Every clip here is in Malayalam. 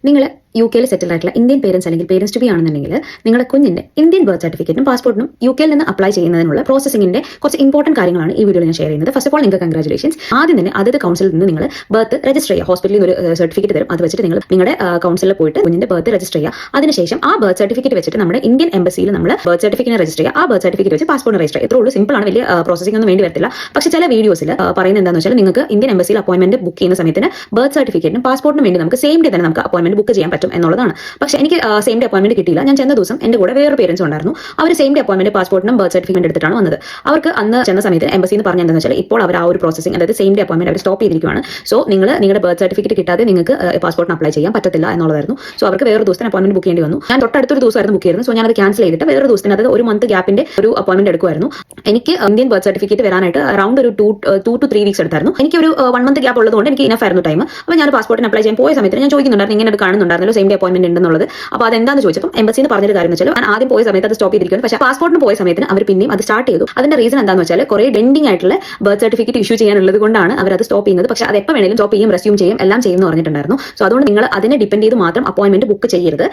നിങ്ങൾ യു കെയിൽ സെറ്റിൽ ആയിട്ടുള്ള ഇന്ത്യൻ പേരൻസ് അല്ലെങ്കിൽ പേരൻസ് ടു ബി ആണെന്നുണ്ടെങ്കിൽ നിങ്ങളുടെ കുഞ്ഞിന്റെ ഇന്ത്യൻ ബർത്ത് സർട്ടിഫിക്കറ്റിനും പാസ്പോർട്ടിനും യു കെയിൽ നിന്ന് അപ്ലൈ ചെയ്യുന്നതിനുള്ള പ്രോസസിംഗിന്റെ കുറച്ച് ഇമ്പോർട്ടന്റ് കാര്യങ്ങളാണ് ഈ വീഡിയോയിൽ ഞാൻ ഷെയർ ചെയ്യുന്നത്. ഫസ്റ്റ് ഓഫ് ഓൾ നിങ്ങൾക്ക് കൺഗ്രാജുലേഷൻസ്. ആദ്യം തന്നെ അതത് കൗൺസിലിൽ നിന്ന് നിങ്ങൾ ബർത്ത് രജിസ്റ്റർ ചെയ്യുക. ഹോസ്പിറ്റലിൽ നിന്ന് ഒരു സർട്ടിഫിക്കറ്റ് തരും. അത് വെച്ചിട്ട് നിങ്ങൾ നിങ്ങളുടെ കൗൺസിലിൽ പോയിട്ട് കുഞ്ഞിന്റെ ബർത്ത് രജിസ്റ്റർ ചെയ്യുക. അതിനുശേഷം ആ ബർത്ത് സർട്ടിഫിക്കറ്റ് വെച്ചിട്ട് നമ്മുടെ ഇന്ത്യൻ എംബസിയിൽ നമ്മൾ ബർത്ത് സർട്ടിഫിക്കറ്റ് രജിസ്റ്റർ ചെയ്യുക. ആ ബർത്ത് സർട്ടിഫിക്കറ്റ് വെച്ച് പാസ്പോർട്ട് രജിസ്റ്റർ ചെയ്യുക. ഇത്രയുള്ളൂ, സിമ്പിൾ ആണ്, വലിയ പ്രോസസിംഗ് ഒന്നും വേണ്ടി വരത്തില്ല. പക്ഷേ ചില വീഡിയോസിൽ പറയുന്നത് എന്താണെന്ന് വെച്ചാൽ നിങ്ങൾക്ക് ഇന്ത്യൻ എംബസിയിൽ അപ്പോയിന്റ്മെന്റ് ബുക്ക് ചെയ്യുന്ന സമയത്തിന് ബർത്ത് സർട്ടിഫിക്കറ്റിനും പാസ്പോർട്ടിനും വേണ്ടി നമുക്ക് സെയിം ഡേ തന്നെ നമുക്ക് അപ്പോയിന്റ്മെന്റ് ബുക്ക് ചെയ്യാൻ പറ്റും എന്നുള്ളതാണ്. പക്ഷേ എനിക്ക് സെയിം ഡേ അപ്പോയിന്റ്മെന്റ് കിട്ടിയില്ല. ഞാൻ ചെന്ന ദിവസം എന്റെ കൂടെ വേറെ പേരൻസ് ഉണ്ടായിരുന്നു. അവർ സെയിം ഡേ അപ്പോയിന്റ്മെന്റ് പാസ്പോർട്ടിനും ബർത്ത് സർട്ടിഫിക്കറ്റ് എടുത്തിട്ടാണ് വന്നത്. അവർക്ക് അന്ന് ചെന്ന സമയത്ത് എംബസിന്ന് പറഞ്ഞ എന്താണെന്ന് വെച്ചാൽ ഇപ്പോൾ അവർ ആ ഒരു പ്രോസസിംഗ്, അതായത് സെയിം ഡേ അപ്പോയിന്റ്മെന്റ് അവർ സ്റ്റോപ്പ് ചെയ്തിരിക്കുകയാണ്. സോ നിങ്ങളുടെ ബർത്ത് സർട്ടിഫിക്കറ്റ് കിട്ടാതെ നിങ്ങൾക്ക് പാസ്പോർട്ടിന് അപ്ലൈ ചെയ്യാൻ പറ്റത്തില്ല എന്നുള്ളതായിരുന്നു. സോ അവർക്ക് വേറെ ദിവസത്തിന് അപ്പോയിന്റ്മെന്റ് ബുക്ക് ചെയ്യേണ്ടി വന്നു. ഞാൻ തൊട്ടടുത്തൊരു ദിവസമായിരുന്നു ബുക്ക് ചെയ്യുന്നത്. സോ ഞാനത് ക്യാൻസൽ ചെയ്തിട്ട് വേറെ ദിവസത്തിന്, അതായത് ഒരു മന്ത് ഗ്യാപ്പിന്റെ ഒരു അപ്പോയിന്റ്മെന്റ് എടുക്കുമായിരുന്നു. എനിക്ക് ഇന്ത്യൻ ബർത്ത് സർട്ടിഫിക്കറ്റ് വരാനായിട്ട് അറൌണ്ട് ഒരു 2 to 3 വീക്സ് എടുത്തായിരുന്നു. എനിക്ക് ഒരു 1 മന്ത് ഗ്യാപ്പ് ഉള്ളതുകൊണ്ട് എനിക്ക് ഇനഫ് ആയിരുന്നു ടൈം. അപ്പോൾ ഞാൻ പാസ്പോർട്ടിന് അപ്ലൈ ചെയ്യാൻ പോയ സമയത്ത് ഞാൻ ചോദിക്കുന്നുണ്ടായിരുന്നു, ഇങ്ങനെ അത് കാണുന്നുണ്ടായിരുന്നല്ലോ സെയിം ഡേ അപ്പോയിന്റ്മെന്റ് ഉണ്ടെന്നുള്ളത്. അപ്പോൾ അതെന്താണെന്ന് ചോദിച്ചപ്പോൾ എംബസിന്ന് പറഞ്ഞൊരു കാര്യം വെച്ചാൽ ഞാൻ ആദ്യം പോയ സമയത്ത് അത് സ്റ്റോപ്പ് ചെയ്തിരിക്കുന്നു. പക്ഷേ പാസ്പോർട്ടിന് പോയ സമയത്തിന് അവർ പിന്നെയും അത് സ്റ്റാർട്ട് ചെയ്തു. അതിന്റെ റീസൺ എന്താണെന്ന് വെച്ചാൽ കുറേ ബെൻഡിംഗ് ആയിട്ടുള്ള ബർത്ത് സർട്ടിഫിക്കറ്റ് ഇഷ്യൂ ചെയ്യാനുള്ളത് കൊണ്ടാണ് അവർ അത് സ്റ്റോപ്പ് ചെയ്യുന്നത്. പക്ഷേ അത് എപ്പോൾ വേണമെങ്കിലും സ്റ്റോപ്പ് ചെയ്യും, റെസ്യൂം ചെയ്യും, എല്ലാം ചെയ്യുമെന്ന് പറഞ്ഞിട്ടുണ്ടായിരുന്നു. സോ അതുകൊണ്ട് നിങ്ങൾ അതിനെ ഡിപ്പെൻഡ് ചെയ്ത് മാത്രം അപ്പോയിന്റ്മെന്റ് ബുക്ക് ചെയ്യരുത്.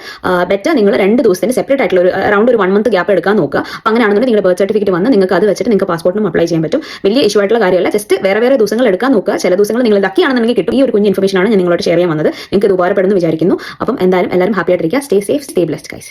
ബെറ്റർ നിങ്ങൾ 2 ദിവസത്തിന് സെപ്പറേറ്റ് ആയിട്ടുള്ള അറൌണ്ട് ഒരു 1 മന്ത് ഗ്യാപ്പ് എടുക്കാൻ നോക്കുക. അപ്പോൾ അങ്ങനെയാണെന്നുണ്ടെങ്കിൽ നിങ്ങളുടെ ബർത്ത് സർട്ടിഫിക്കറ്റ് വന്ന് നിങ്ങൾക്ക് അത് വെച്ചിട്ട് നിങ്ങൾക്ക് പാസ്പോർട്ടിനും അപ്ലൈ ചെയ്യാൻ പറ്റും. വലിയ ഇഷ്യൂ ആയിട്ടുള്ള കാര്യമല്ല. ജസ്റ്റ് വേറെ ദിവസങ്ങൾ എടുക്കാൻ നോക്കുക. ചില ദിവസങ്ങൾ നിങ്ങൾ ലക്കി ആണെന്നുണ്ടെങ്കിൽ കിട്ടും. ഈ ഒരു കുഞ്ഞ് ഇൻഫർമേഷൻ ആണ് ഞാൻ നിങ്ങളോട് ഷെയർ ചെയ്യാൻ വന്നത്. നിങ്ങൾക്ക് ഇത് ഉപകാരപ്പെടുന്നു വിചാരിക്കുന്നു. അപ്പം എന്തായാലും എല്ലാവരും ഹാപ്പി ആയിട്ടിരിക്കുക. Stay safe, stay blessed guys.